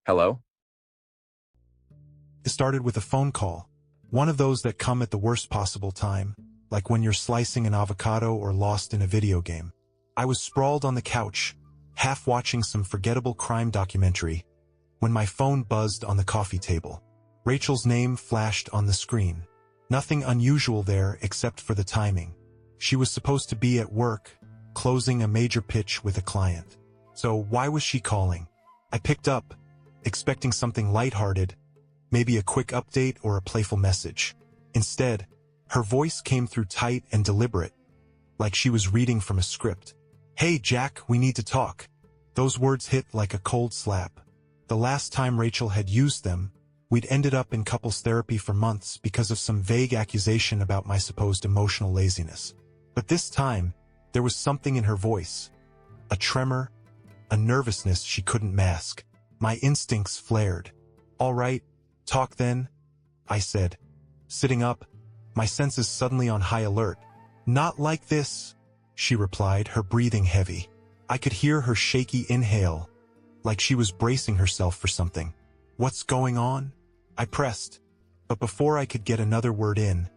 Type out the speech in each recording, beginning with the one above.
Hello? It started with a phone call, one of those that come at the worst possible time, like when you're slicing an avocado or lost in a video game. I was sprawled on the couch, half watching some forgettable crime documentary, when my phone buzzed on the coffee table. Rachel's name flashed on the screen. Nothing unusual there except for the timing. She was supposed to be at work, closing a major pitch with a client. So why was she calling? I picked up, expecting something lighthearted, maybe a quick update or a playful message. Instead, her voice came through tight and deliberate, like she was reading from a script. "Hey, Jack, we need to talk." Those words hit like a cold slap. The last time Rachel had used them, we'd ended up in couples therapy for months because of some vague accusation about my supposed emotional laziness. But this time, there was something in her voice. A tremor, a nervousness she couldn't mask. My instincts flared. "All right, talk then," I said. Sitting up, my senses suddenly on high alert. "Not like this," she replied, her breathing heavy. I could hear her shaky inhale, like she was bracing herself for something. "What's going on?" I pressed, but before I could get another word in,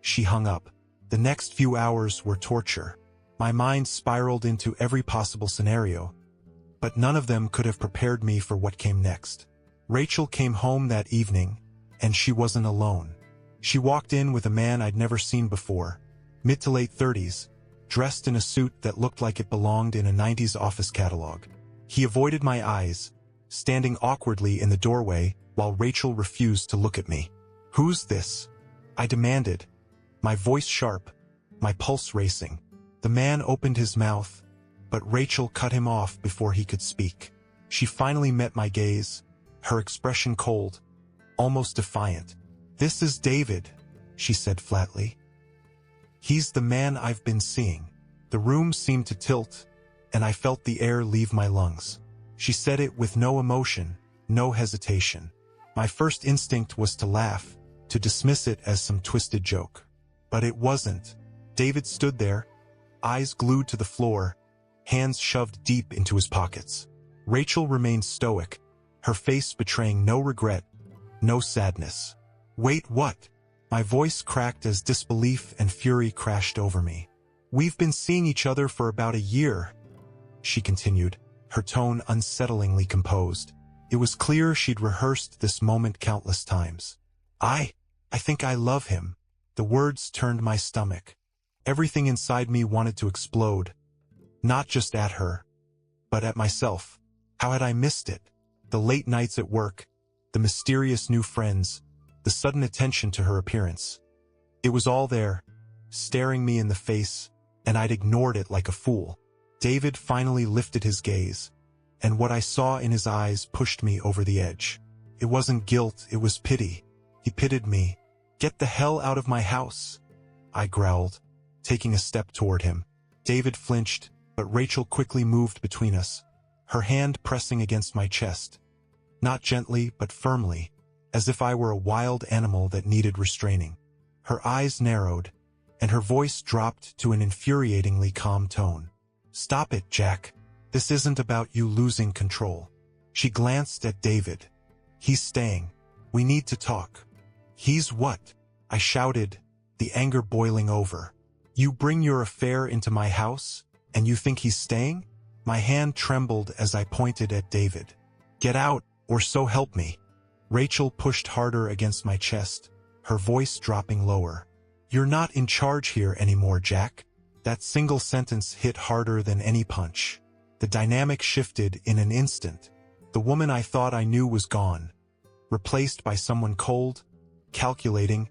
she hung up. The next few hours were torture. My mind spiraled into every possible scenario, but none of them could have prepared me for what came next. Rachel came home that evening, and she wasn't alone. She walked in with a man I'd never seen before, mid to late 30s, dressed in a suit that looked like it belonged in a 90s office catalog. He avoided my eyes, standing awkwardly in the doorway while Rachel refused to look at me. "Who's this?" I demanded, my voice sharp, my pulse racing. The man opened his mouth, but Rachel cut him off before he could speak. She finally met my gaze, her expression cold, almost defiant. "This is David," she said flatly. "He's the man I've been seeing." The room seemed to tilt, and I felt the air leave my lungs. She said it with no emotion, no hesitation. My first instinct was to laugh, to dismiss it as some twisted joke. But it wasn't. David stood there, eyes glued to the floor, hands shoved deep into his pockets. Rachel remained stoic, her face betraying no regret, no sadness. "Wait, what?" My voice cracked as disbelief and fury crashed over me. "We've been seeing each other for about a year," she continued, her tone unsettlingly composed. It was clear she'd rehearsed this moment countless times. I think I love him." The words turned my stomach. Everything inside me wanted to explode, not just at her, but at myself. How had I missed it? The late nights at work, the mysterious new friends, the sudden attention to her appearance. It was all there, staring me in the face, and I'd ignored it like a fool. David finally lifted his gaze, and what I saw in his eyes pushed me over the edge. It wasn't guilt, it was pity. He pitied me. "Get the hell out of my house," I growled, taking a step toward him. David flinched, but Rachel quickly moved between us, her hand pressing against my chest. Not gently, but firmly, as if I were a wild animal that needed restraining. Her eyes narrowed, and her voice dropped to an infuriatingly calm tone. "Stop it, Jack. This isn't about you losing control." She glanced at David. "He's staying. We need to talk." "He's what?" I shouted, the anger boiling over. "You bring your affair into my house, and you think he's staying?" My hand trembled as I pointed at David. "Get out, or so help me." Rachel pushed harder against my chest, her voice dropping lower. "You're not in charge here anymore, Jack." That single sentence hit harder than any punch. The dynamic shifted in an instant. The woman I thought I knew was gone, replaced by someone cold, calculating,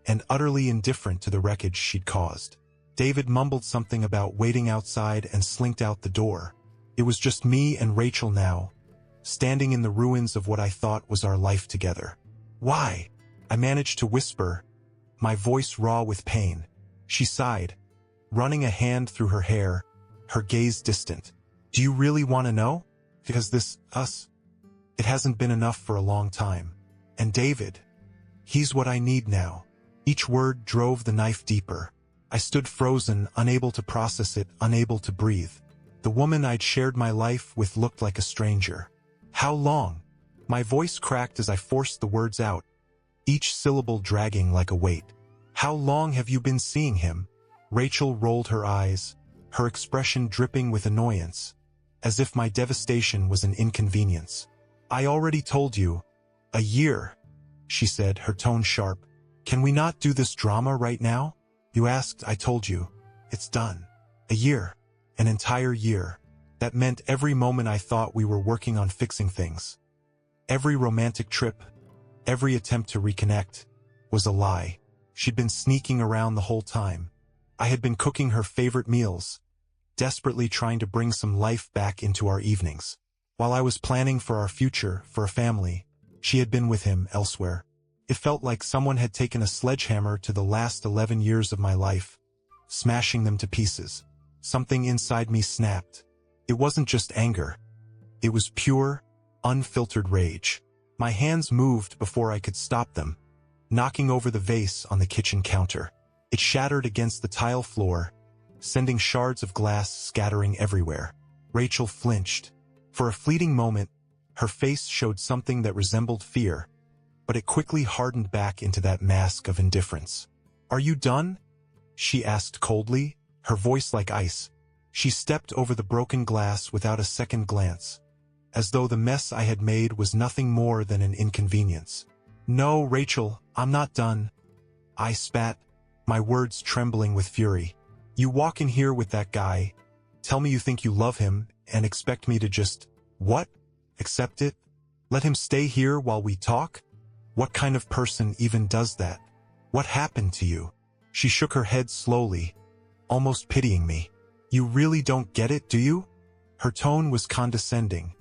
and utterly indifferent to the wreckage she'd caused. David mumbled something about waiting outside and slinked out the door. It was just me and Rachel now, standing in the ruins of what I thought was our life together. "Why?" I managed to whisper, my voice raw with pain. She sighed, running a hand through her hair, her gaze distant. "Do you really want to know? Because us, it hasn't been enough for a long time. And David, he's what I need now." Each word drove the knife deeper. I stood frozen, unable to process it, unable to breathe. The woman I'd shared my life with looked like a stranger. "How long?" My voice cracked as I forced the words out, each syllable dragging like a weight. How long have you been seeing him? Rachel rolled her eyes, her expression dripping with annoyance, as if my devastation was an inconvenience. I already told you. A year, she said, her tone sharp. Can we not do this drama right now? You asked, I told you. It's done. A year. An entire year. That meant every moment I thought we were working on fixing things. Every romantic trip, every attempt to reconnect, was a lie. She'd been sneaking around the whole time. I had been cooking her favorite meals, desperately trying to bring some life back into our evenings. While I was planning for our future, for a family, she had been with him elsewhere. It felt like someone had taken a sledgehammer to the last 11 years of my life, smashing them to pieces. Something inside me snapped. It wasn't just anger. It was pure, unfiltered rage. My hands moved before I could stop them, knocking over the vase on the kitchen counter. It shattered against the tile floor, sending shards of glass scattering everywhere. Rachel flinched. For a fleeting moment, her face showed something that resembled fear, but it quickly hardened back into that mask of indifference. Are you done? She asked coldly, her voice like ice. She stepped over the broken glass without a second glance, as though the mess I had made was nothing more than an inconvenience. No, Rachel, I'm not done. I spat, my words trembling with fury. You walk in here with that guy, tell me you think you love him, and expect me to just, what? Accept it? Let him stay here while we talk? What kind of person even does that? What happened to you? She shook her head slowly, almost pitying me. You really don't get it, do you? Her tone was condescending,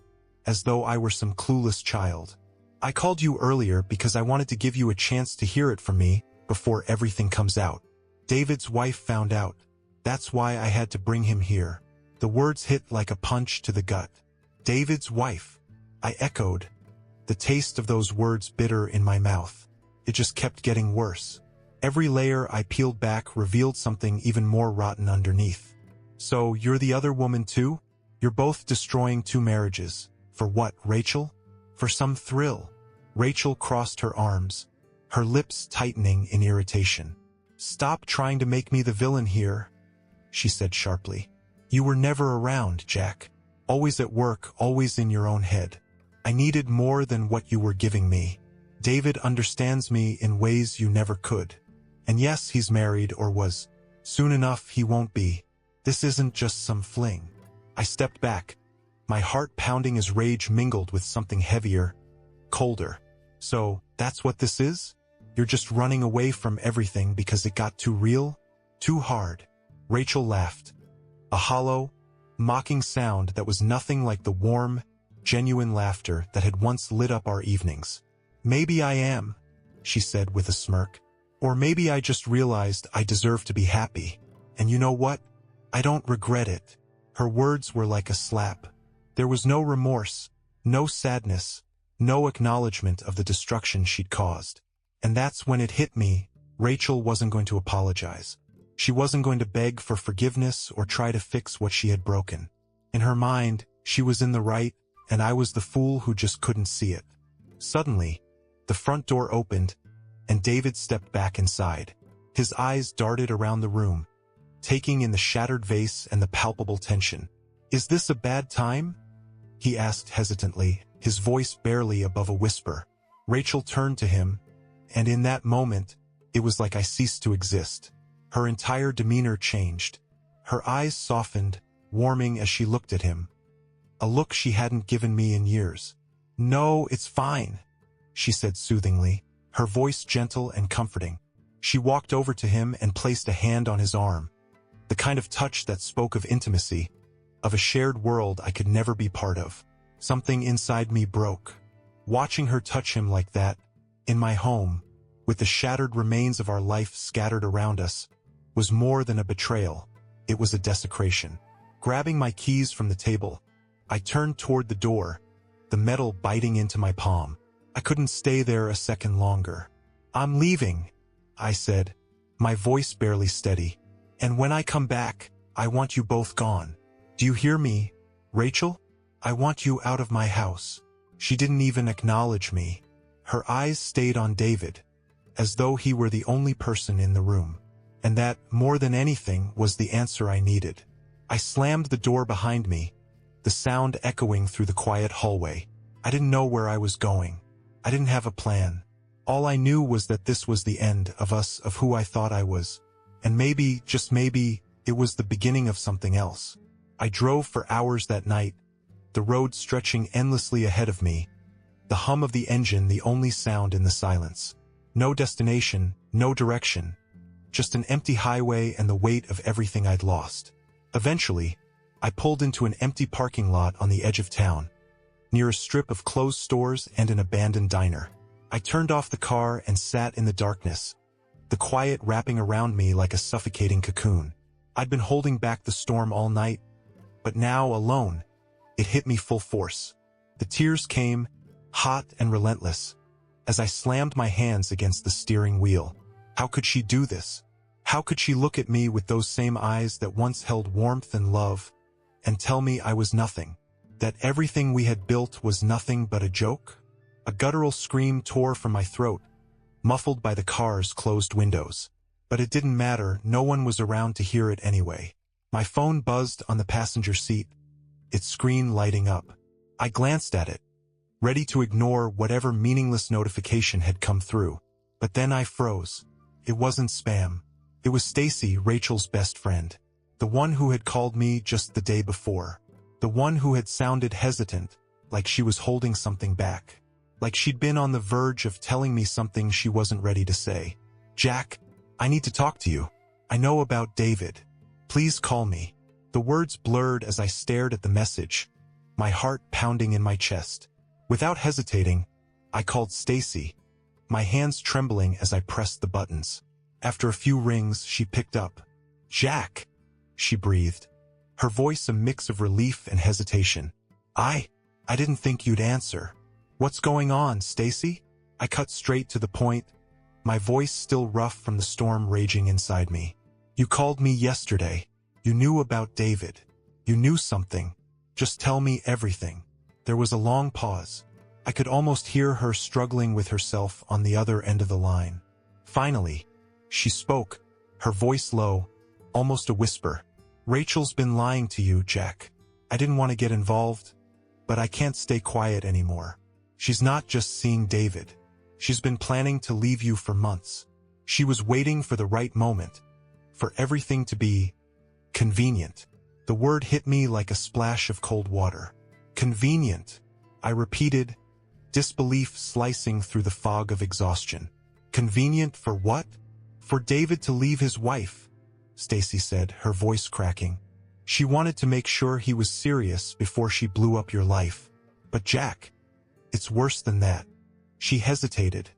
as though I were some clueless child. I called you earlier because I wanted to give you a chance to hear it from me before everything comes out. David's wife found out. That's why I had to bring him here. The words hit like a punch to the gut. David's wife. I echoed, the taste of those words bitter in my mouth. It just kept getting worse. Every layer I peeled back revealed something even more rotten underneath. So, you're the other woman too? You're both destroying two marriages. For what, Rachel? For some thrill. Rachel crossed her arms, her lips tightening in irritation. Stop trying to make me the villain here, she said sharply. You were never around, Jack. Always at work, always in your own head. I needed more than what you were giving me. David understands me in ways you never could. And yes, he's married, or was. Soon enough, he won't be. This isn't just some fling. I stepped back, my heart pounding as rage mingled with something heavier, colder. So, that's what this is? You're just running away from everything because it got too real? Too hard. Rachel laughed. A hollow, mocking sound that was nothing like the warm, genuine laughter that had once lit up our evenings. Maybe I am, she said with a smirk. Or maybe I just realized I deserve to be happy. And you know what? I don't regret it. Her words were like a slap. There was no remorse, no sadness, no acknowledgement of the destruction she'd caused. And that's when it hit me. Rachel wasn't going to apologize. She wasn't going to beg for forgiveness or try to fix what she had broken. In her mind, she was in the right, and I was the fool who just couldn't see it. Suddenly, the front door opened, and David stepped back inside. His eyes darted around the room, taking in the shattered vase and the palpable tension. Is this a bad time? He asked hesitantly, his voice barely above a whisper. Rachel turned to him, and in that moment, it was like I ceased to exist. Her entire demeanor changed. Her eyes softened, warming as she looked at him. A look she hadn't given me in years. No, it's fine, she said soothingly, her voice gentle and comforting. She walked over to him and placed a hand on his arm. The kind of touch that spoke of intimacy, of a shared world I could never be part of. Something inside me broke. Watching her touch him like that, in my home, with the shattered remains of our life scattered around us, was more than a betrayal. It was a desecration. Grabbing my keys from the table, I turned toward the door, the metal biting into my palm. I couldn't stay there a second longer. I'm leaving, I said, my voice barely steady. And when I come back, I want you both gone. Do you hear me, Rachel? I want you out of my house. She didn't even acknowledge me. Her eyes stayed on David, as though he were the only person in the room. And that, more than anything, was the answer I needed. I slammed the door behind me, the sound echoing through the quiet hallway. I didn't know where I was going. I didn't have a plan. All I knew was that this was the end of us, of who I thought I was. And maybe, just maybe, it was the beginning of something else. I drove for hours that night, the road stretching endlessly ahead of me, the hum of the engine the only sound in the silence. No destination, no direction, just an empty highway and the weight of everything I'd lost. Eventually, I pulled into an empty parking lot on the edge of town, near a strip of closed stores and an abandoned diner. I turned off the car and sat in the darkness, the quiet wrapping around me like a suffocating cocoon. I'd been holding back the storm all night, but now, alone, it hit me full force. The tears came, hot and relentless, as I slammed my hands against the steering wheel. How could she do this? How could she look at me with those same eyes that once held warmth and love, and tell me I was nothing, that everything we had built was nothing but a joke? A guttural scream tore from my throat, muffled by the car's closed windows. But it didn't matter, no one was around to hear it anyway. My phone buzzed on the passenger seat, its screen lighting up. I glanced at it, ready to ignore whatever meaningless notification had come through. But then I froze. It wasn't spam. It was Stacy, Rachel's best friend. The one who had called me just the day before. The one who had sounded hesitant, like she was holding something back. Like she'd been on the verge of telling me something she wasn't ready to say. "Jack, I need to talk to you. I know about David. Please call me." The words blurred as I stared at the message, my heart pounding in my chest. Without hesitating, I called Stacy, my hands trembling as I pressed the buttons. After a few rings, she picked up. "Jack," she breathed, her voice a mix of relief and hesitation. I didn't think you'd answer. What's going on, Stacy?" I cut straight to the point, my voice still rough from the storm raging inside me. "You called me yesterday. You knew about David. You knew something. Just tell me everything." There was a long pause. I could almost hear her struggling with herself on the other end of the line. Finally, she spoke, her voice low, almost a whisper. "Rachel's been lying to you, Jack. I didn't want to get involved, but I can't stay quiet anymore. She's not just seeing David. She's been planning to leave you for months. She was waiting for the right moment, for everything to be convenient." The word hit me like a splash of cold water. "Convenient," I repeated, disbelief slicing through the fog of exhaustion. "Convenient for what?" "For David to leave his wife," Stacy said, her voice cracking. "She wanted to make sure he was serious before she blew up your life." "But Jack, it's worse than that." She hesitated,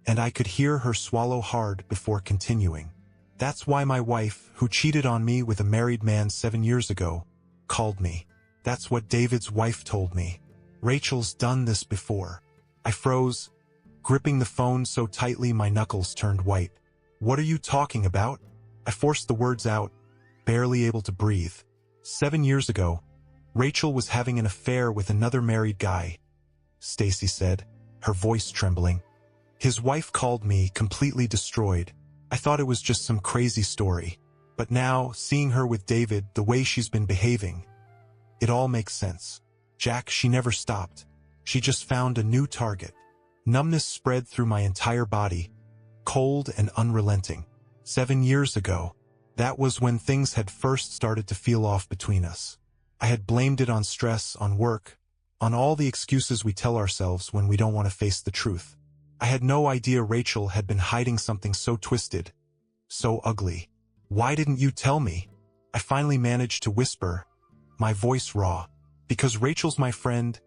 and I could hear her swallow hard before continuing. "That's why my wife, who cheated on me with a married man 7 years ago, called me. That's what David's wife told me. Rachel's done this before." I froze, gripping the phone so tightly my knuckles turned white. "What are you talking about?" I forced the words out, barely able to breathe. 7 years ago, Rachel was having an affair with another married guy, Stacy said, her voice trembling. "His wife called me, completely destroyed. I thought it was just some crazy story. But now, seeing her with David, the way she's been behaving, it all makes sense. Jack, she never stopped. She just found a new target." Numbness spread through my entire body, cold and unrelenting. 7 years ago, that was when things had first started to feel off between us. I had blamed it on stress, on work, on all the excuses we tell ourselves when we don't want to face the truth. I had no idea Rachel had been hiding something so twisted, so ugly. "Why didn't you tell me?" I finally managed to whisper, my voice raw. "Because Rachel's my friend,"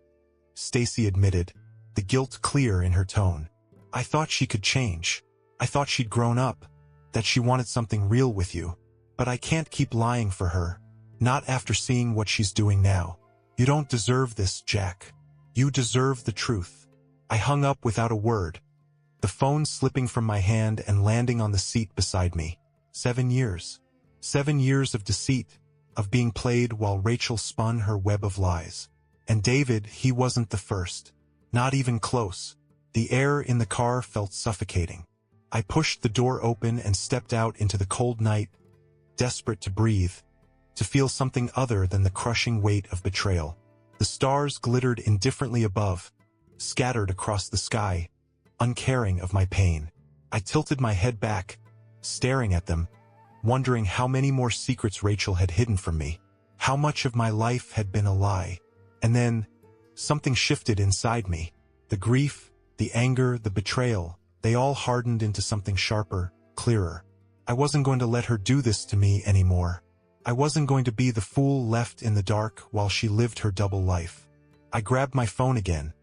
Stacy admitted, the guilt clear in her tone. "I thought she could change. I thought she'd grown up, that she wanted something real with you. But I can't keep lying for her, not after seeing what she's doing now. You don't deserve this, Jack. You deserve the truth." I hung up without a word, the phone slipping from my hand and landing on the seat beside me. 7 years. 7 years of deceit, of being played while Rachel spun her web of lies. And David, he wasn't the first. Not even close. The air in the car felt suffocating. I pushed the door open and stepped out into the cold night, desperate to breathe, to feel something other than the crushing weight of betrayal. The stars glittered indifferently above, scattered across the sky, uncaring of my pain. I tilted my head back, staring at them, wondering how many more secrets Rachel had hidden from me, how much of my life had been a lie. And then, something shifted inside me. The grief, the anger, the betrayal, they all hardened into something sharper, clearer. I wasn't going to let her do this to me anymore. I wasn't going to be the fool left in the dark while she lived her double life. I grabbed my phone again,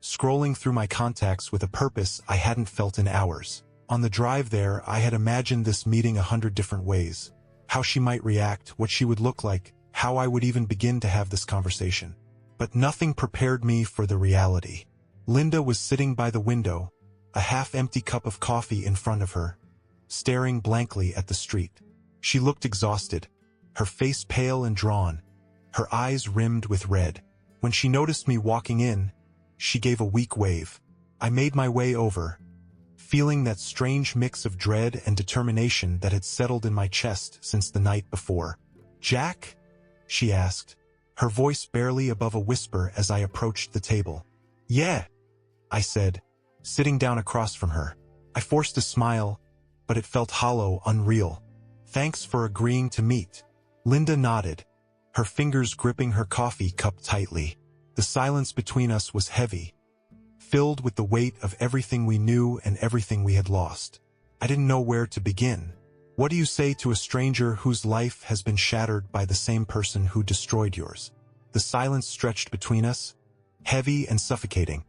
scrolling through my contacts with a purpose I hadn't felt in hours. On the drive there, I had imagined this meeting 100 different ways. How she might react, what she would look like, how I would even begin to have this conversation. But nothing prepared me for the reality. Linda was sitting by the window, a half-empty cup of coffee in front of her, staring blankly at the street. She looked exhausted, her face pale and drawn, her eyes rimmed with red. When she noticed me walking in, she gave a weak wave. I made my way over, feeling that strange mix of dread and determination that had settled in my chest since the night before. "Jack?" she asked, her voice barely above a whisper as I approached the table. "Yeah," I said, sitting down across from her. I forced a smile, but it felt hollow, unreal. "Thanks for agreeing to meet." Linda nodded, her fingers gripping her coffee cup tightly. The silence between us was heavy, filled with the weight of everything we knew and everything we had lost. I didn't know where to begin. What do you say to a stranger whose life has been shattered by the same person who destroyed yours? The silence stretched between us, heavy and suffocating,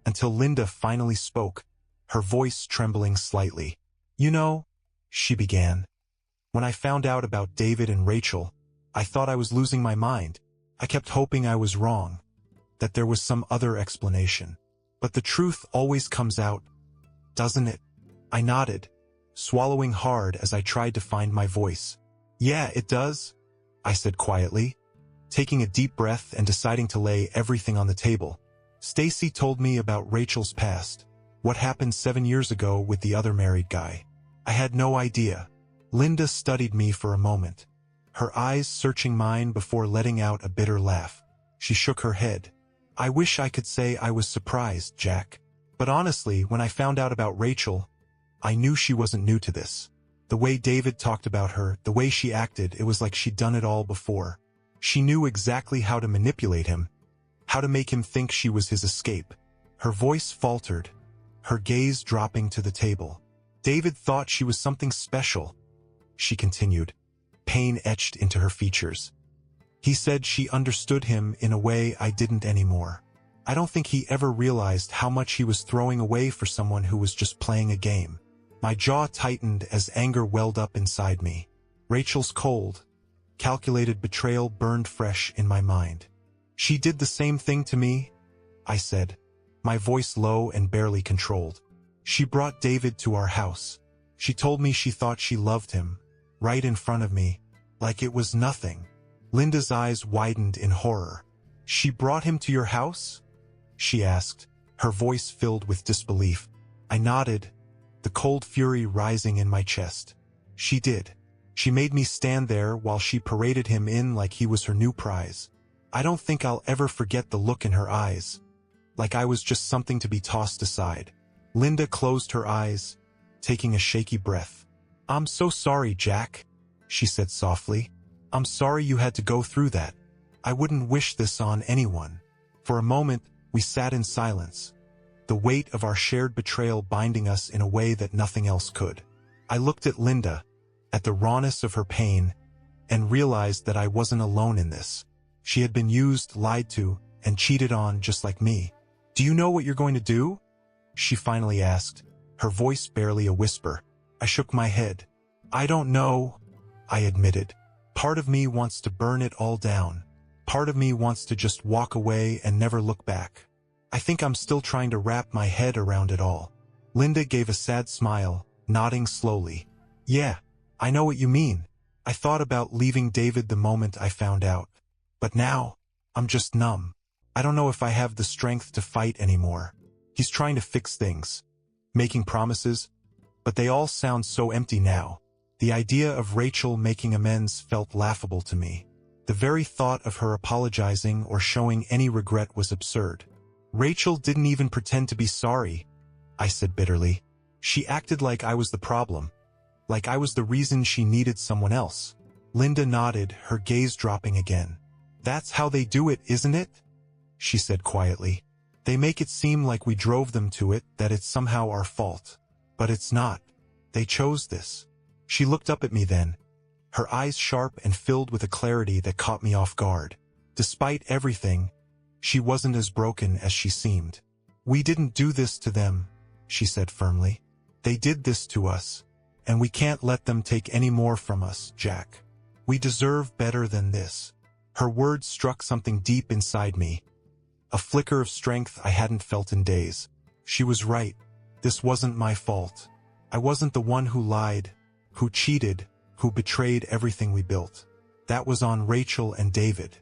until Linda finally spoke, her voice trembling slightly. "You know," she began, "when I found out about David and Rachel, I thought I was losing my mind. I kept hoping I was wrong, that there was some other explanation. But the truth always comes out, doesn't it?" I nodded, swallowing hard as I tried to find my voice. "Yeah, it does," I said quietly, taking a deep breath and deciding to lay everything on the table. "Stacy told me about Rachel's past, what happened 7 years ago with the other married guy. I had no idea." Linda studied me for a moment, her eyes searching mine before letting out a bitter laugh. She shook her head. "I wish I could say I was surprised, Jack. But honestly, when I found out about Rachel, I knew she wasn't new to this. The way David talked about her, the way she acted, it was like she'd done it all before. She knew exactly how to manipulate him, how to make him think she was his escape." Her voice faltered, her gaze dropping to the table. "David thought she was something special," she continued, pain etched into her features. "He said she understood him in a way I didn't anymore. I don't think he ever realized how much he was throwing away for someone who was just playing a game." My jaw tightened as anger welled up inside me. Rachel's cold, calculated betrayal burned fresh in my mind. "She did the same thing to me," I said, my voice low and barely controlled. "She brought David to our house. She told me she thought she loved him, right in front of me, like it was nothing." Linda's eyes widened in horror. "She brought him to your house?" she asked, her voice filled with disbelief. I nodded, the cold fury rising in my chest. "She did. She made me stand there while she paraded him in like he was her new prize. I don't think I'll ever forget the look in her eyes, like I was just something to be tossed aside." Linda closed her eyes, taking a shaky breath. "I'm so sorry, Jack," she said softly. "I'm sorry you had to go through that. I wouldn't wish this on anyone." For a moment, we sat in silence, the weight of our shared betrayal binding us in a way that nothing else could. I looked at Linda, at the rawness of her pain, and realized that I wasn't alone in this. She had been used, lied to, and cheated on just like me. "Do you know what you're going to do?" she finally asked, her voice barely a whisper. I shook my head. "I don't know," I admitted. "Part of me wants to burn it all down. Part of me wants to just walk away and never look back. I think I'm still trying to wrap my head around it all." Linda gave a sad smile, nodding slowly. "Yeah, I know what you mean. I thought about leaving David the moment I found out. But now, I'm just numb. I don't know if I have the strength to fight anymore. He's trying to fix things, making promises, but they all sound so empty now. The idea of Rachel making amends felt laughable to me. The very thought of her apologizing or showing any regret was absurd. Rachel didn't even pretend to be sorry, I said bitterly. She acted like I was the problem, like I was the reason she needed someone else. Linda nodded, her gaze dropping again. That's how they do it, isn't it? She said quietly. They make it seem like we drove them to it, that it's somehow our fault. But it's not. They chose this. She looked up at me then, her eyes sharp and filled with a clarity that caught me off guard. Despite everything, she wasn't as broken as she seemed. We didn't do this to them, she said firmly. They did this to us, and we can't let them take any more from us, Jack. We deserve better than this. Her words struck something deep inside me, a flicker of strength I hadn't felt in days. She was right. This wasn't my fault. I wasn't the one who lied, who cheated, who betrayed everything we built. That was on Rachel and David.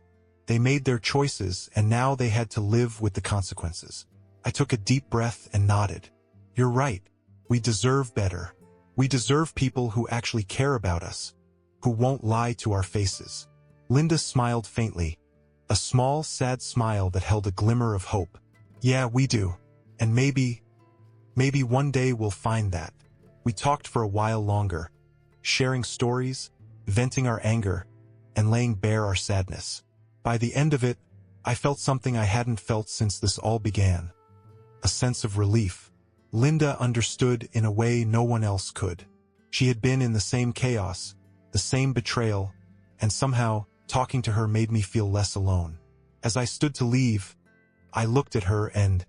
They made their choices, and now they had to live with the consequences. I took a deep breath and nodded. You're right. We deserve better. We deserve people who actually care about us, who won't lie to our faces. Linda smiled faintly, a small, sad smile that held a glimmer of hope. Yeah, we do. And maybe one day we'll find that. We talked for a while longer, sharing stories, venting our anger, and laying bare our sadness. By the end of it, I felt something I hadn't felt since this all began. A sense of relief. Linda understood in a way no one else could. She had been in the same chaos, the same betrayal, and somehow, talking to her made me feel less alone. As I stood to leave, I looked at her and,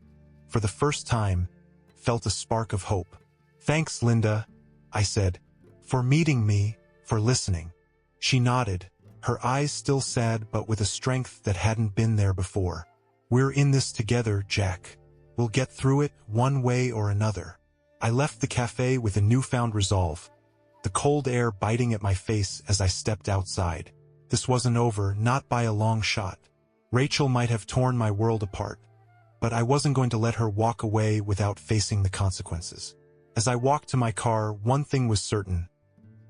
for the first time, felt a spark of hope. Thanks, Linda, I said, for meeting me, for listening. She nodded, her eyes still sad but with a strength that hadn't been there before. We're in this together, Jack. We'll get through it one way or another. I left the cafe with a newfound resolve, the cold air biting at my face as I stepped outside. This wasn't over, not by a long shot. Rachel might have torn my world apart, but I wasn't going to let her walk away without facing the consequences. As I walked to my car, one thing was certain.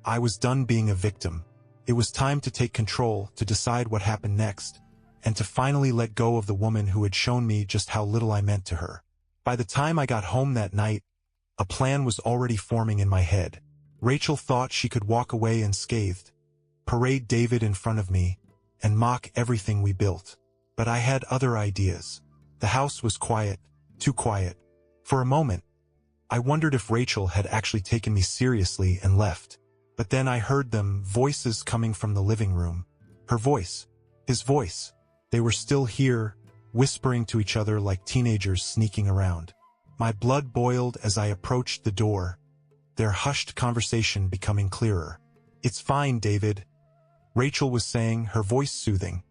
I was done being a victim. It was time to take control, to decide what happened next, and to finally let go of the woman who had shown me just how little I meant to her. By the time I got home that night, a plan was already forming in my head. Rachel thought she could walk away unscathed, parade David in front of me, and mock everything we built. But I had other ideas. The house was quiet, too quiet. For a moment, I wondered if Rachel had actually taken me seriously and left. But then I heard them, voices coming from the living room. Her voice, his voice. They were still here, whispering to each other like teenagers sneaking around. My blood boiled as I approached the door, their hushed conversation becoming clearer. It's fine, David, Rachel was saying, her voice soothing.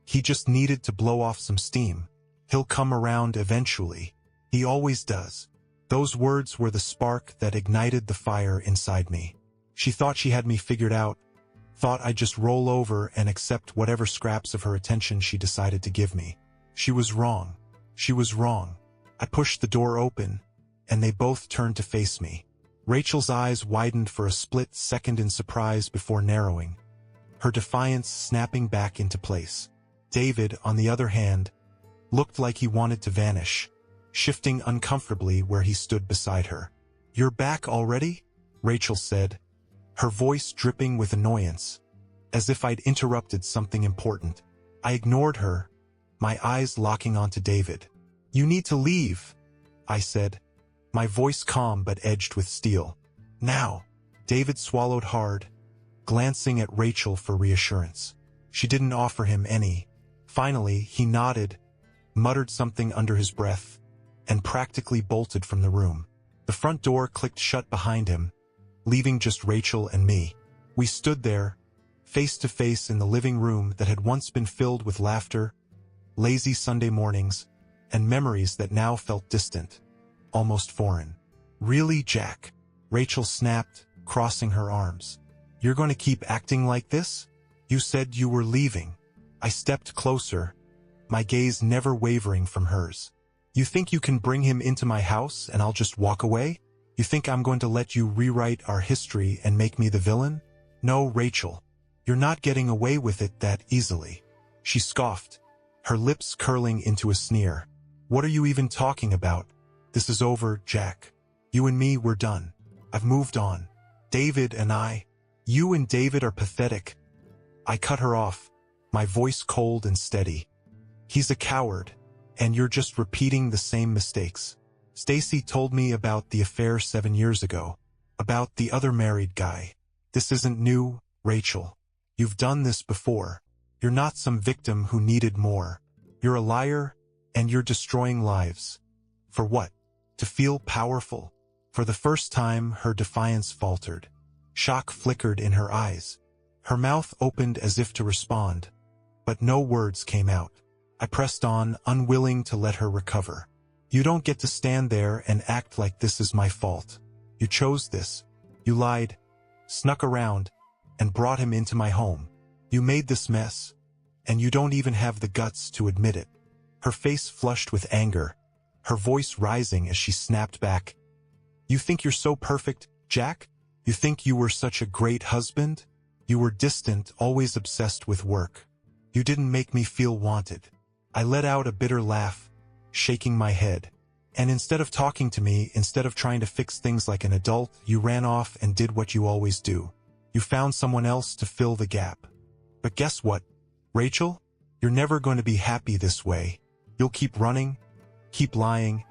He just needed to blow off some steam. He'll come around eventually. He always does. Those words were the spark that ignited the fire inside me. She thought she had me figured out, thought I'd just roll over and accept whatever scraps of her attention she decided to give me. She was wrong. She was wrong. I pushed the door open, and they both turned to face me. Rachel's eyes widened for a split second in surprise before narrowing, her defiance snapping back into place. David, on the other hand, looked like he wanted to vanish, shifting uncomfortably where he stood beside her. "You're back already?" Rachel said, her voice dripping with annoyance, as if I'd interrupted something important. I ignored her, my eyes locking onto David. "You need to leave," I said, my voice calm but edged with steel. "Now." David swallowed hard, glancing at Rachel for reassurance. She didn't offer him any. Finally, he nodded, muttered something under his breath, and practically bolted from the room. The front door clicked shut behind him, leaving just Rachel and me. We stood there, face to face in the living room that had once been filled with laughter, lazy Sunday mornings, and memories that now felt distant, almost foreign. "Really, Jack?" Rachel snapped, crossing her arms. "You're going to keep acting like this? You said you were leaving." I stepped closer, my gaze never wavering from hers. You think you can bring him into my house and I'll just walk away? You think I'm going to let you rewrite our history and make me the villain? No, Rachel. You're not getting away with it that easily. She scoffed, her lips curling into a sneer. What are you even talking about? This is over, Jack. You and me, we're done. I've moved on. David and I. You and David are pathetic. I cut her off, my voice cold and steady. He's a coward, and you're just repeating the same mistakes. Stacy told me about the affair 7 years ago, about the other married guy. This isn't new, Rachel. You've done this before. You're not some victim who needed more. You're a liar, and you're destroying lives. For what? To feel powerful? For the first time, her defiance faltered. Shock flickered in her eyes. Her mouth opened as if to respond, but no words came out. I pressed on, unwilling to let her recover. You don't get to stand there and act like this is my fault. You chose this. You lied, snuck around, and brought him into my home. You made this mess, and you don't even have the guts to admit it. Her face flushed with anger, her voice rising as she snapped back. You think you're so perfect, Jack? You think you were such a great husband? You were distant, always obsessed with work. You didn't make me feel wanted. I let out a bitter laugh, shaking my head. And instead of talking to me, instead of trying to fix things like an adult, you ran off and did what you always do. You found someone else to fill the gap. But guess what, Rachel? You're never going to be happy this way. You'll keep running, keep lying,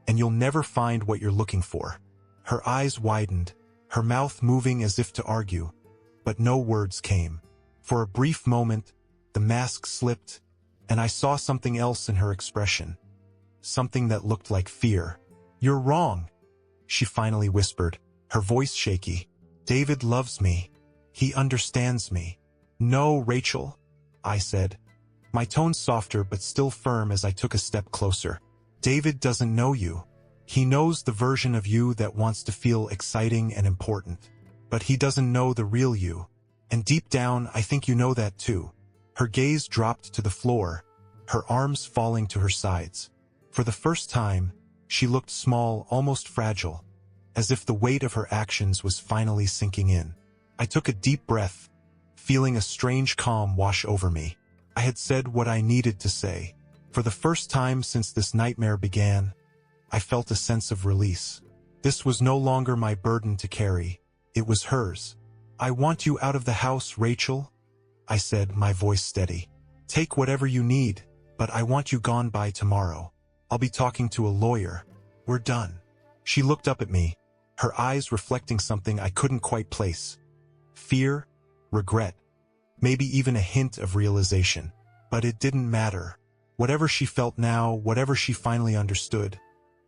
and you'll never find what you're looking for. Her eyes widened, her mouth moving as if to argue, but no words came. For a brief moment, the mask slipped, and I saw something else in her expression. Something that looked like fear. You're wrong, she finally whispered, her voice shaky. David loves me. He understands me. No, Rachel, I said, my tone softer but still firm as I took a step closer. David doesn't know you. He knows the version of you that wants to feel exciting and important. But he doesn't know the real you. And deep down, I think you know that too. Her gaze dropped to the floor, her arms falling to her sides. For the first time, she looked small, almost fragile, as if the weight of her actions was finally sinking in. I took a deep breath, feeling a strange calm wash over me. I had said what I needed to say. For the first time since this nightmare began, I felt a sense of release. This was no longer my burden to carry. It was hers. I want you out of the house, Rachel, I said, my voice steady. Take whatever you need, but I want you gone by tomorrow. I'll be talking to a lawyer. We're done. She looked up at me, her eyes reflecting something I couldn't quite place. Fear, regret, maybe even a hint of realization. But it didn't matter. Whatever she felt now, whatever she finally understood,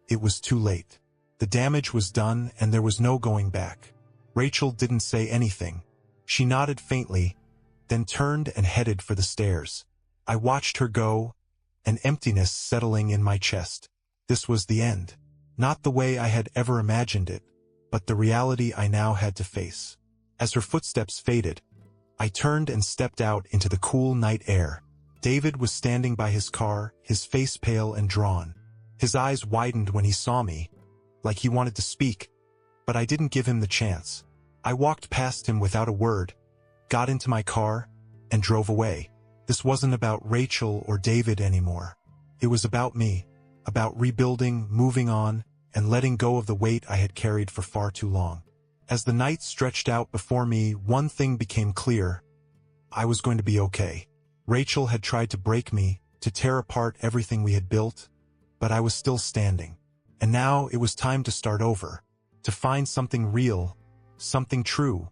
it was too late. The damage was done and there was no going back. Rachel didn't say anything. She nodded faintly, then turned and headed for the stairs. I watched her go, an emptiness settling in my chest. This was the end. Not the way I had ever imagined it, but the reality I now had to face. As her footsteps faded, I turned and stepped out into the cool night air. David was standing by his car, his face pale and drawn. His eyes widened when he saw me, like he wanted to speak, but I didn't give him the chance. I walked past him without a word, got into my car, and drove away. This wasn't about Rachel or David anymore. It was about me, about rebuilding, moving on, and letting go of the weight I had carried for far too long. As the night stretched out before me, one thing became clear. I was going to be okay. Rachel had tried to break me, to tear apart everything we had built, but I was still standing. And now it was time to start over, to find something real, something true,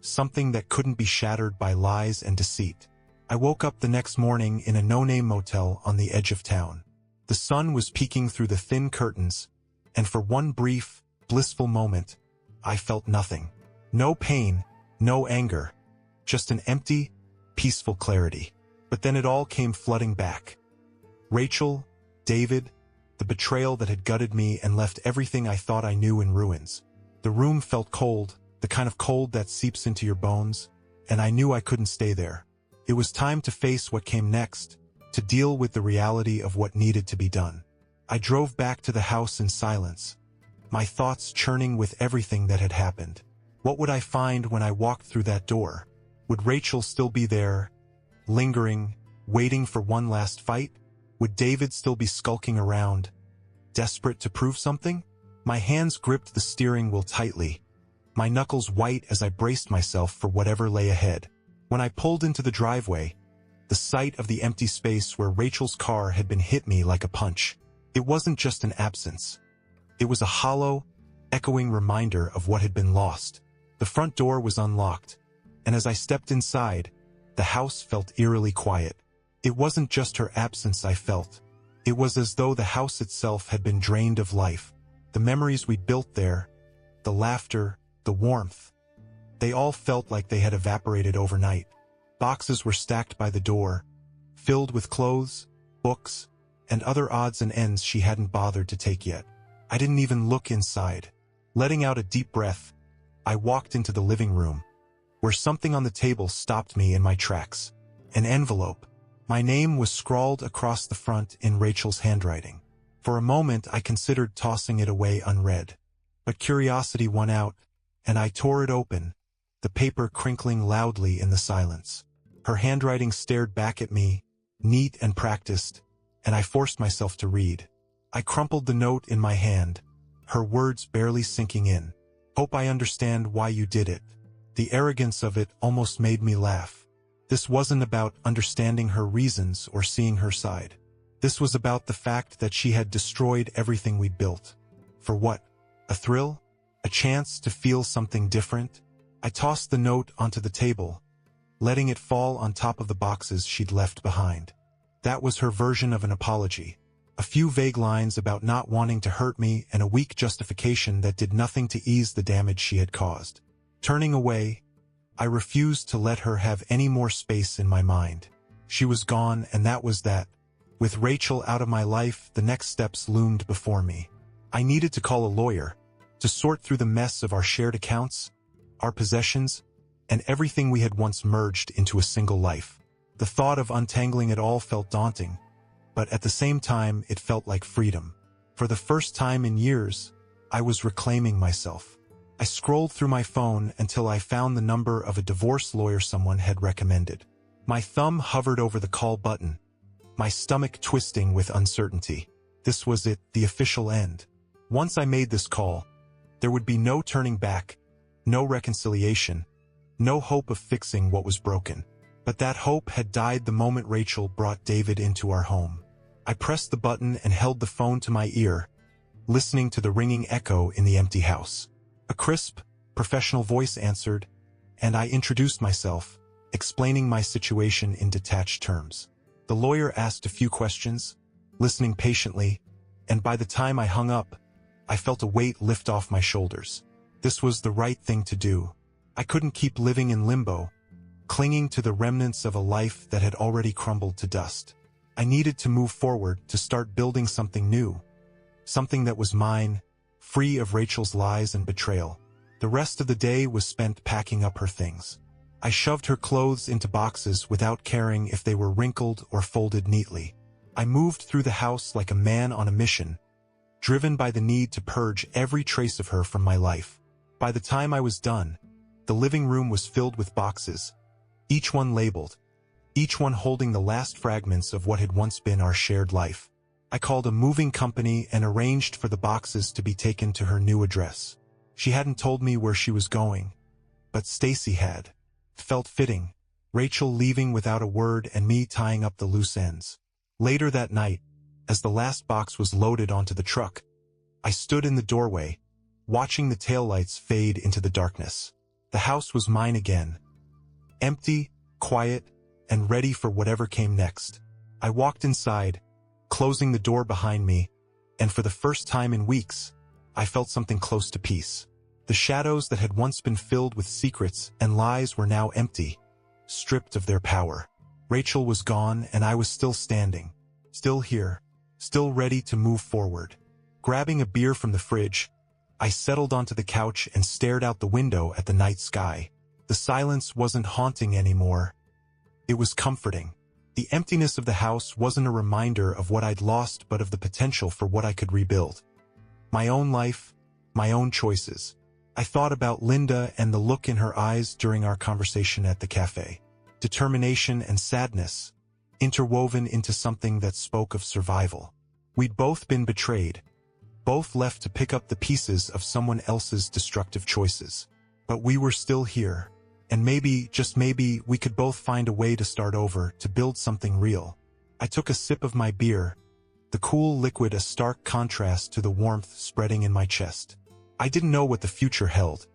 something that couldn't be shattered by lies and deceit. I woke up the next morning in a no-name motel on the edge of town. The sun was peeking through the thin curtains, and for one brief, blissful moment, I felt nothing. No pain, no anger, just an empty, peaceful clarity. But then it all came flooding back. Rachel, David, the betrayal that had gutted me and left everything I thought I knew in ruins. The room felt cold, the kind of cold that seeps into your bones, and I knew I couldn't stay there. It was time to face what came next, to deal with the reality of what needed to be done. I drove back to the house in silence, my thoughts churning with everything that had happened. What would I find when I walked through that door? Would Rachel still be there, lingering, waiting for one last fight? Would David still be skulking around, desperate to prove something? My hands gripped the steering wheel tightly, my knuckles white as I braced myself for whatever lay ahead. When I pulled into the driveway, the sight of the empty space where Rachel's car had been hit me like a punch. It wasn't just an absence. It was a hollow, echoing reminder of what had been lost. The front door was unlocked, and as I stepped inside, the house felt eerily quiet. It wasn't just her absence I felt. It was as though the house itself had been drained of life. The memories we'd built there, the laughter, the warmth, they all felt like they had evaporated overnight. Boxes were stacked by the door, filled with clothes, books, and other odds and ends she hadn't bothered to take yet. I didn't even look inside. Letting out a deep breath, I walked into the living room, where something on the table stopped me in my tracks. An envelope. My name was scrawled across the front in Rachel's handwriting. For a moment I considered tossing it away unread. But curiosity won out, and I tore it open, the paper crinkling loudly in the silence. Her handwriting stared back at me, neat and practiced, and I forced myself to read. I crumpled the note in my hand, her words barely sinking in. "Hope I understand why you did it." The arrogance of it almost made me laugh. This wasn't about understanding her reasons or seeing her side. This was about the fact that she had destroyed everything we'd built. For what? A thrill? A chance to feel something different? I tossed the note onto the table, letting it fall on top of the boxes she'd left behind. That was her version of an apology. A few vague lines about not wanting to hurt me and a weak justification that did nothing to ease the damage she had caused. Turning away, I refused to let her have any more space in my mind. She was gone, and that was that. With Rachel out of my life, the next steps loomed before me. I needed to call a lawyer, to sort through the mess of our shared accounts, our possessions, and everything we had once merged into a single life. The thought of untangling it all felt daunting, but at the same time it felt like freedom. For the first time in years, I was reclaiming myself. I scrolled through my phone until I found the number of a divorce lawyer someone had recommended. My thumb hovered over the call button, my stomach twisting with uncertainty. This was it, the official end. Once I made this call, there would be no turning back, no reconciliation, no hope of fixing what was broken. But that hope had died the moment Rachel brought David into our home. I pressed the button and held the phone to my ear, listening to the ringing echo in the empty house. A crisp, professional voice answered, and I introduced myself, explaining my situation in detached terms. The lawyer asked a few questions, listening patiently, and by the time I hung up, I felt a weight lift off my shoulders. This was the right thing to do. I couldn't keep living in limbo, clinging to the remnants of a life that had already crumbled to dust. I needed to move forward, to start building something new, something that was mine, free of Rachel's lies and betrayal. The rest of the day was spent packing up her things. I shoved her clothes into boxes without caring if they were wrinkled or folded neatly. I moved through the house like a man on a mission, driven by the need to purge every trace of her from my life. By the time I was done, the living room was filled with boxes, each one labeled, each one holding the last fragments of what had once been our shared life. I called a moving company and arranged for the boxes to be taken to her new address. She hadn't told me where she was going, but Stacy had. It felt fitting, Rachel leaving without a word and me tying up the loose ends. Later that night, as the last box was loaded onto the truck, I stood in the doorway, watching the taillights fade into the darkness. The house was mine again, empty, quiet, and ready for whatever came next. I walked inside, closing the door behind me, and for the first time in weeks, I felt something close to peace. The shadows that had once been filled with secrets and lies were now empty, stripped of their power. Rachel was gone, and I was still standing, still here, still ready to move forward. Grabbing a beer from the fridge, I settled onto the couch and stared out the window at the night sky. The silence wasn't haunting anymore. It was comforting. The emptiness of the house wasn't a reminder of what I'd lost but of the potential for what I could rebuild. My own life, my own choices. I thought about Linda and the look in her eyes during our conversation at the cafe. Determination and sadness, interwoven into something that spoke of survival. We'd both been betrayed, both left to pick up the pieces of someone else's destructive choices. But we were still here, and maybe, just maybe, we could both find a way to start over, to build something real. I took a sip of my beer, the cool liquid a stark contrast to the warmth spreading in my chest. I didn't know what the future held,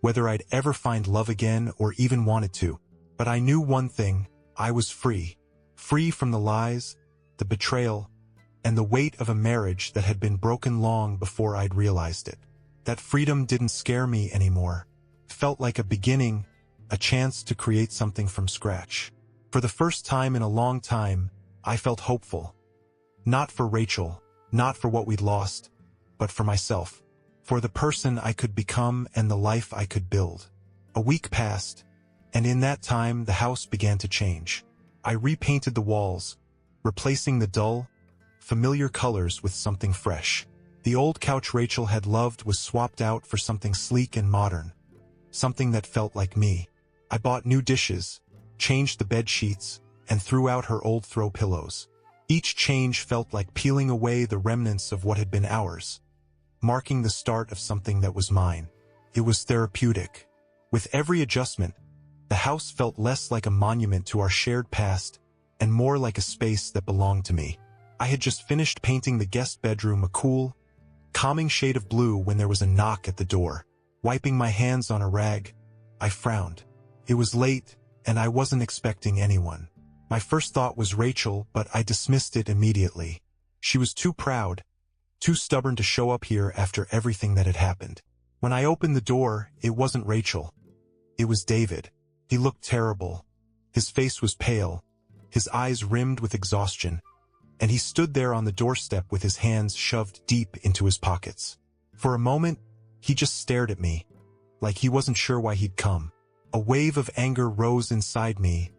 whether I'd ever find love again or even wanted to, but I knew one thing: I was free. Free from the lies, the betrayal, and the weight of a marriage that had been broken long before I'd realized it. That freedom didn't scare me anymore. It felt like a beginning, a chance to create something from scratch. For the first time in a long time, I felt hopeful. Not for Rachel, not for what we'd lost, but for myself. For the person I could become and the life I could build. A week passed, and in that time the house began to change. I repainted the walls, replacing the dull, familiar colors with something fresh. The old couch Rachel had loved was swapped out for something sleek and modern. Something that felt like me. I bought new dishes, changed the bed sheets, and threw out her old throw pillows. Each change felt like peeling away the remnants of what had been ours, marking the start of something that was mine. It was therapeutic. With every adjustment, the house felt less like a monument to our shared past and more like a space that belonged to me. I had just finished painting the guest bedroom a cool, calming shade of blue when there was a knock at the door. Wiping my hands on a rag, I frowned. It was late, and I wasn't expecting anyone. My first thought was Rachel, but I dismissed it immediately. She was too proud, too stubborn to show up here after everything that had happened. When I opened the door, it wasn't Rachel. It was David. He looked terrible. His face was pale, his eyes rimmed with exhaustion, and he stood there on the doorstep with his hands shoved deep into his pockets. For a moment, he just stared at me, like he wasn't sure why he'd come. A wave of anger rose inside me,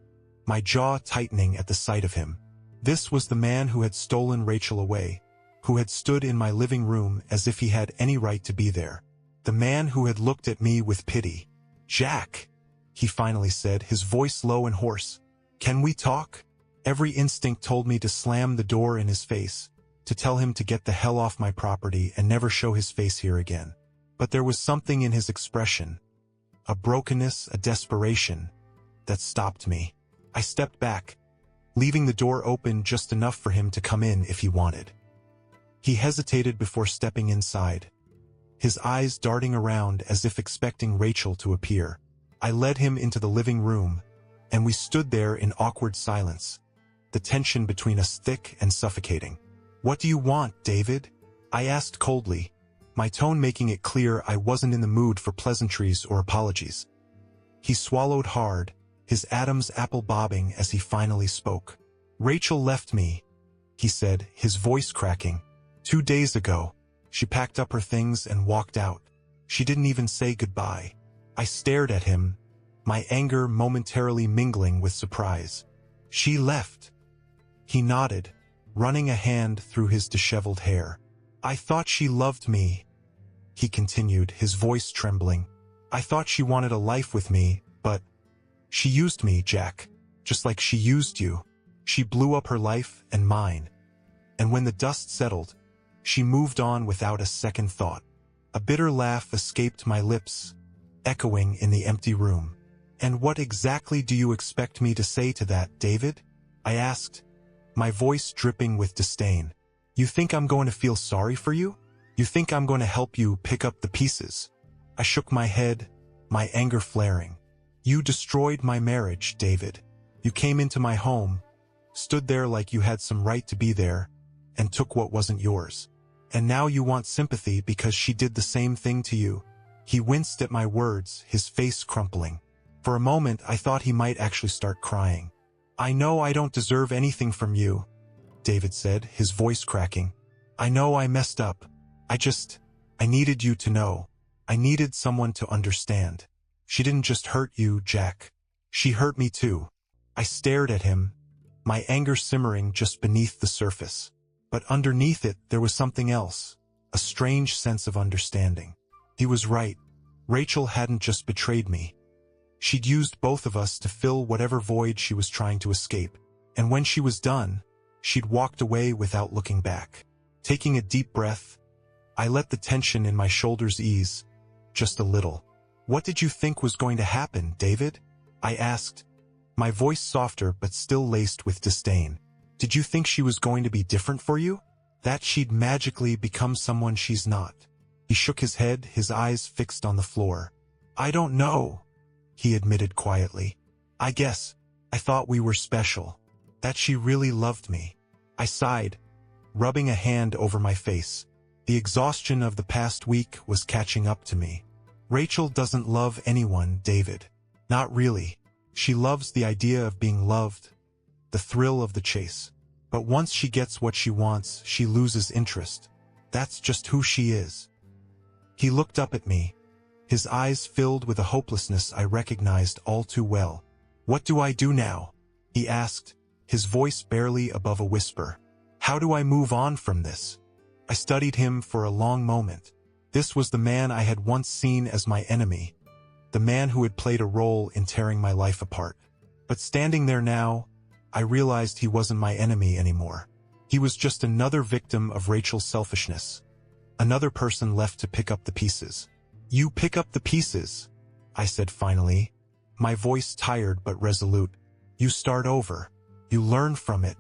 my jaw tightening at the sight of him. This was the man who had stolen Rachel away, who had stood in my living room as if he had any right to be there. The man who had looked at me with pity. "Jack," he finally said, his voice low and hoarse. "Can we talk?" Every instinct told me to slam the door in his face, to tell him to get the hell off my property and never show his face here again. But there was something in his expression, a brokenness, a desperation, that stopped me. I stepped back, leaving the door open just enough for him to come in if he wanted. He hesitated before stepping inside, his eyes darting around as if expecting Rachel to appear. I led him into the living room, and we stood there in awkward silence, the tension between us thick and suffocating. "What do you want, David?" I asked coldly, my tone making it clear I wasn't in the mood for pleasantries or apologies. He swallowed hard, his Adam's apple bobbing as he finally spoke. "Rachel left me," he said, his voice cracking. "2 days ago. She packed up her things and walked out. She didn't even say goodbye." I stared at him, my anger momentarily mingling with surprise. "She left." He nodded, running a hand through his disheveled hair. "I thought she loved me," he continued, his voice trembling. "I thought she wanted a life with me, but she used me, Jack, just like she used you. She blew up her life and mine. And when the dust settled, she moved on without a second thought." A bitter laugh escaped my lips, echoing in the empty room. "And what exactly do you expect me to say to that, David?" I asked, my voice dripping with disdain. "You think I'm going to feel sorry for you? You think I'm going to help you pick up the pieces?" I shook my head, my anger flaring. "You destroyed my marriage, David. You came into my home, stood there like you had some right to be there, and took what wasn't yours. And now you want sympathy because she did the same thing to you." He winced at my words, his face crumpling. For a moment, I thought he might actually start crying. "I know I don't deserve anything from you," David said, his voice cracking. "I know I messed up. I needed you to know. I needed someone to understand. She didn't just hurt you, Jack. She hurt me too." I stared at him, my anger simmering just beneath the surface. But underneath it, there was something else, a strange sense of understanding. He was right. Rachel hadn't just betrayed me. She'd used both of us to fill whatever void she was trying to escape. And when she was done, she'd walked away without looking back. Taking a deep breath, I let the tension in my shoulders ease, just a little. "What did you think was going to happen, David?" I asked, my voice softer but still laced with disdain. "Did you think she was going to be different for you? That she'd magically become someone she's not?" He shook his head, his eyes fixed on the floor. "I don't know," he admitted quietly. I thought we were special. That she really loved me." I sighed, rubbing a hand over my face. The exhaustion of the past week was catching up to me. "Rachel doesn't love anyone, David. Not really. She loves the idea of being loved, the thrill of the chase. But once she gets what she wants, she loses interest. That's just who she is." He looked up at me, his eyes filled with a hopelessness I recognized all too well. "What do I do now?" he asked, his voice barely above a whisper. "How do I move on from this?" I studied him for a long moment. This was the man I had once seen as my enemy, the man who had played a role in tearing my life apart. But standing there now, I realized he wasn't my enemy anymore. He was just another victim of Rachel's selfishness, another person left to pick up the pieces. "You pick up the pieces," I said finally, my voice tired but resolute. "You start over. You learn from it,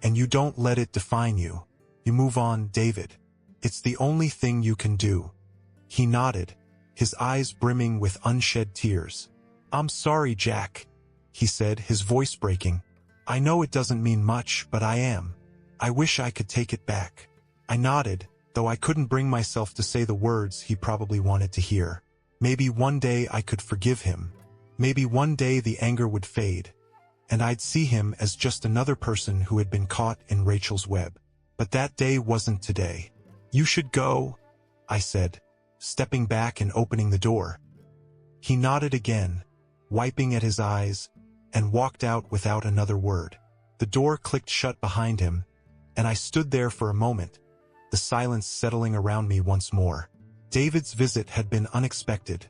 and you don't let it define you. You move on, David. It's the only thing you can do." He nodded, his eyes brimming with unshed tears. "I'm sorry, Jack," he said, his voice breaking. "I know it doesn't mean much, but I am. I wish I could take it back." I nodded, though I couldn't bring myself to say the words he probably wanted to hear. Maybe one day I could forgive him. Maybe one day the anger would fade, and I'd see him as just another person who had been caught in Rachel's web. But that day wasn't today. "You should go," I said, stepping back and opening the door. He nodded again, wiping at his eyes, and walked out without another word. The door clicked shut behind him, and I stood there for a moment, the silence settling around me once more. David's visit had been unexpected,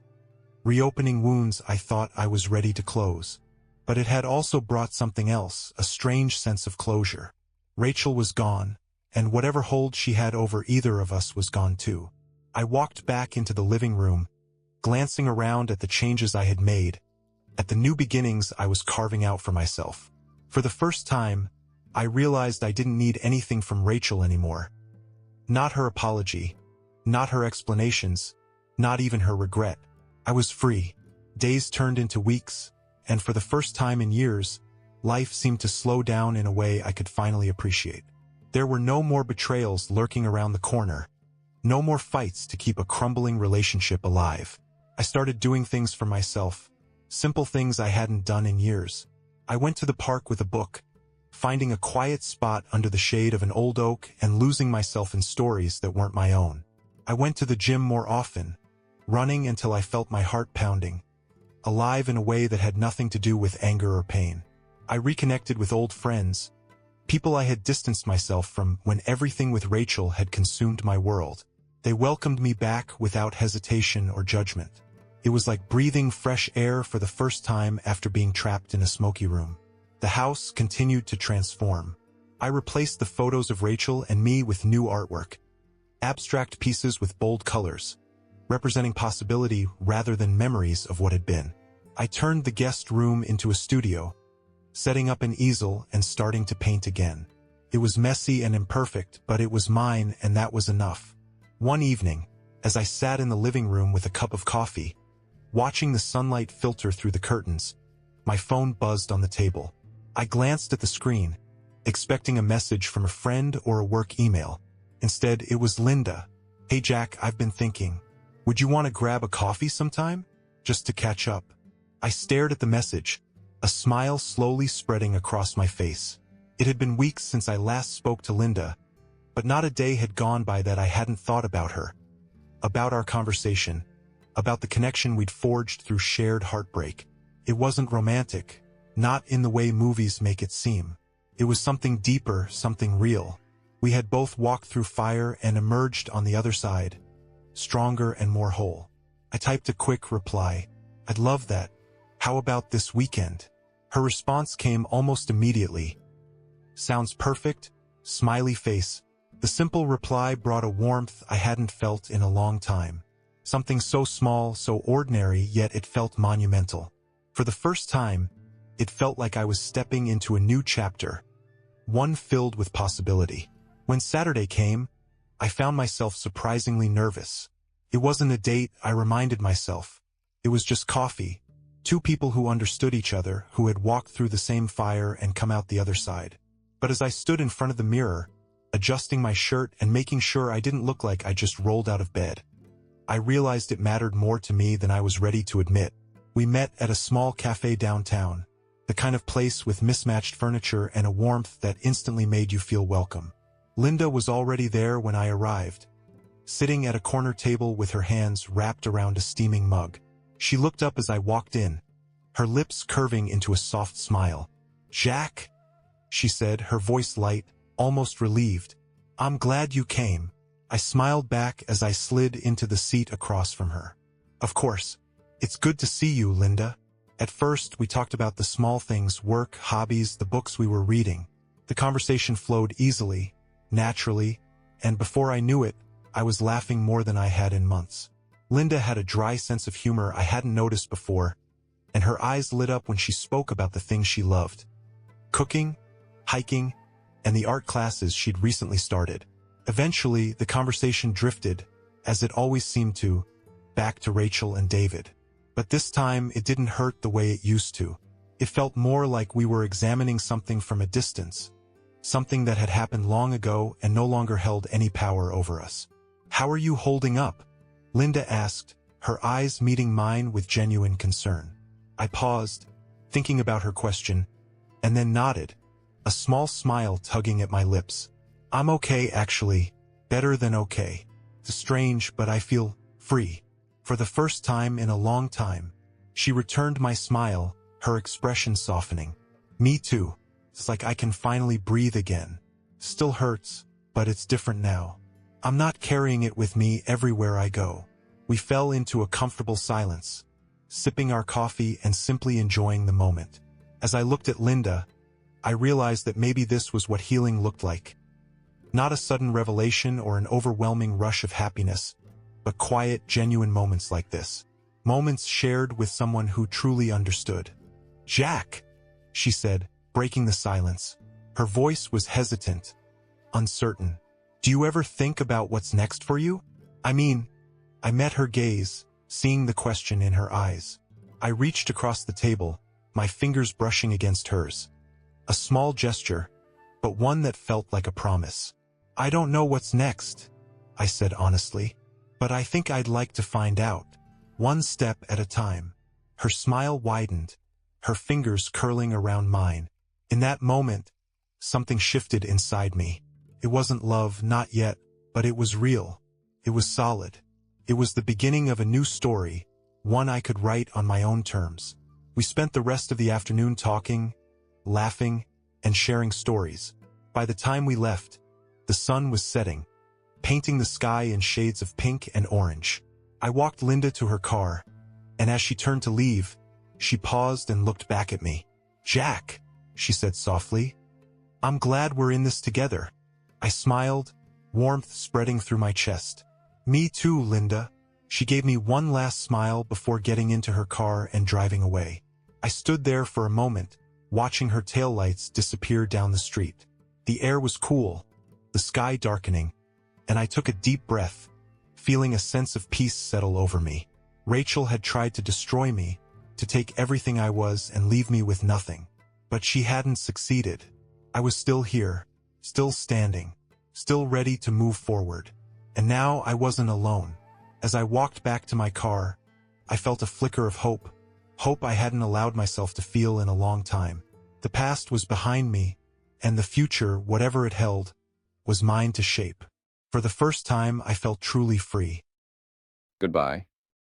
reopening wounds I thought I was ready to close. But it had also brought something else, a strange sense of closure. Rachel was gone, and whatever hold she had over either of us was gone too. I walked back into the living room, glancing around at the changes I had made, at the new beginnings I was carving out for myself. For the first time, I realized I didn't need anything from Rachel anymore. Not her apology, not her explanations, not even her regret. I was free. Days turned into weeks, and for the first time in years, life seemed to slow down in a way I could finally appreciate. There were no more betrayals lurking around the corner, no more fights to keep a crumbling relationship alive. I started doing things for myself, simple things I hadn't done in years. I went to the park with a book, finding a quiet spot under the shade of an old oak and losing myself in stories that weren't my own. I went to the gym more often, running until I felt my heart pounding, alive in a way that had nothing to do with anger or pain. I reconnected with old friends, people I had distanced myself from when everything with Rachel had consumed my world. They welcomed me back without hesitation or judgment. It was like breathing fresh air for the first time after being trapped in a smoky room. The house continued to transform. I replaced the photos of Rachel and me with new artwork, abstract pieces with bold colors, representing possibility rather than memories of what had been. I turned the guest room into a studio, setting up an easel and starting to paint again. It was messy and imperfect, but it was mine, and that was enough. One evening, as I sat in the living room with a cup of coffee, watching the sunlight filter through the curtains, my phone buzzed on the table. I glanced at the screen, expecting a message from a friend or a work email. Instead, it was Linda. "Hey Jack, I've been thinking. Would you want to grab a coffee sometime? Just to catch up?" I stared at the message, a smile slowly spreading across my face. It had been weeks since I last spoke to Linda, but not a day had gone by that I hadn't thought about her, about our conversation, about the connection we'd forged through shared heartbreak. It wasn't romantic, not in the way movies make it seem. It was something deeper, something real. We had both walked through fire and emerged on the other side, stronger and more whole. I typed a quick reply. I'd love that. How about this weekend? Her response came almost immediately. Sounds perfect? Smiley face. The simple reply brought a warmth I hadn't felt in a long time. Something so small, so ordinary, yet it felt monumental. For the first time, it felt like I was stepping into a new chapter, one filled with possibility. When Saturday came, I found myself surprisingly nervous. It wasn't a date, I reminded myself. It was just coffee. Two people who understood each other, who had walked through the same fire and come out the other side. But as I stood in front of the mirror, adjusting my shirt and making sure I didn't look like I just rolled out of bed, I realized it mattered more to me than I was ready to admit. We met at a small cafe downtown, the kind of place with mismatched furniture and a warmth that instantly made you feel welcome. Linda was already there when I arrived, sitting at a corner table with her hands wrapped around a steaming mug. She looked up as I walked in, her lips curving into a soft smile. "Jack," she said, her voice light, almost relieved. "I'm glad you came." I smiled back as I slid into the seat across from her. "Of course. It's good to see you, Linda." At first, we talked about the small things, work, hobbies, the books we were reading. The conversation flowed easily, naturally, and before I knew it, I was laughing more than I had in months. Linda had a dry sense of humor I hadn't noticed before, and her eyes lit up when she spoke about the things she loved. Cooking, hiking, and the art classes she'd recently started. Eventually, the conversation drifted, as it always seemed to, back to Rachel and David. But this time, it didn't hurt the way it used to. It felt more like we were examining something from a distance, something that had happened long ago and no longer held any power over us. "How are you holding up?" Linda asked, her eyes meeting mine with genuine concern. I paused, thinking about her question, and then nodded, a small smile tugging at my lips. "I'm okay, actually. Better than okay. It's strange, but I feel free. For the first time in a long time." She returned my smile, her expression softening. "Me too. It's like I can finally breathe again. Still hurts, but it's different now. I'm not carrying it with me everywhere I go." We fell into a comfortable silence, sipping our coffee and simply enjoying the moment. As I looked at Linda, I realized that maybe this was what healing looked like. Not a sudden revelation or an overwhelming rush of happiness, but quiet, genuine moments like this. Moments shared with someone who truly understood. "Jack," she said, breaking the silence. Her voice was hesitant, uncertain. "Do you ever think about what's next for you?" I met her gaze, seeing the question in her eyes. I reached across the table, my fingers brushing against hers. A small gesture, but one that felt like a promise. "I don't know what's next," I said honestly, "but I think I'd like to find out, one step at a time." Her smile widened, her fingers curling around mine. In that moment, something shifted inside me. It wasn't love, not yet, but it was real. It was solid. It was the beginning of a new story, one I could write on my own terms. We spent the rest of the afternoon talking, laughing, and sharing stories. By the time we left, the sun was setting, painting the sky in shades of pink and orange. I walked Linda to her car, and as she turned to leave, she paused and looked back at me. "Jack," she said softly, "I'm glad we're in this together." I smiled, warmth spreading through my chest. "Me too, Linda." She gave me one last smile before getting into her car and driving away. I stood there for a moment, watching her taillights disappear down the street. The air was cool, the sky darkening, and I took a deep breath, feeling a sense of peace settle over me. Rachel had tried to destroy me, to take everything I was and leave me with nothing. But she hadn't succeeded. I was still here, still standing, still ready to move forward. And now I wasn't alone. As I walked back to my car, I felt a flicker of hope. Hope I hadn't allowed myself to feel in a long time. The past was behind me, and the future, whatever it held, was mine to shape. For the first time, I felt truly free. Goodbye.